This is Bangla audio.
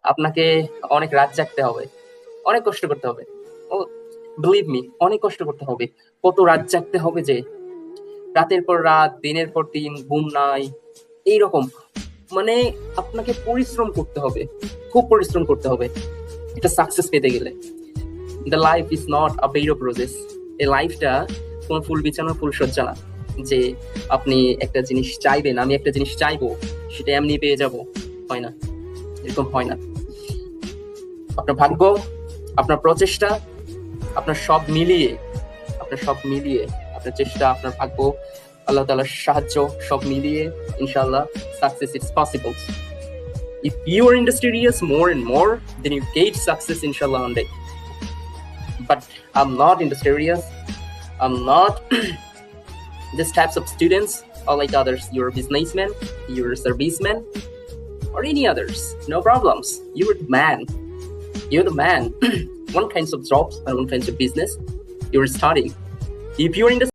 আপনাকে অনেক রাত জাগতে হবে, অনেক কষ্ট করতে হবে। ও বিলিভ মি, অনেক কষ্ট করতে হবে। কত রাত জাগতে হবে যে রাতের পর রাত, দিনের পর দিন, ঘুম নাই, এইরকম। মানে আপনাকে পরিশ্রম করতে হবে, খুব পরিশ্রম করতে হবে এটা সাকসেস পেতে গেলে। The life is not a bed of roses. এই লাইফটা কোন ফুল বিছানো ফুল সজ্জা না, যে আপনি একটা জিনিস চাইবেন, আমি একটা জিনিস চাইবো, সেটা এমনি পেয়ে যাব। হয় না, এরকম হয় না। আপনার ভাগ্য, আপনার প্রচেষ্টা, আপনার সব মিলিয়ে, আপনার চেষ্টা, আপনার ভাগ্য, আল্লাহ তাআলার সাহায্য, সব মিলিয়ে ইনশাআল্লাহ success is possible. If you are industrious more and more, then you get success inshallah one day. But I'm not industrious. I'm not this types of students or like others. You're a businessman, you're a serviceman, or any others. No problems. You're the man. You're the man. One kinds of jobs and one kinds of business you're starting. If you're in the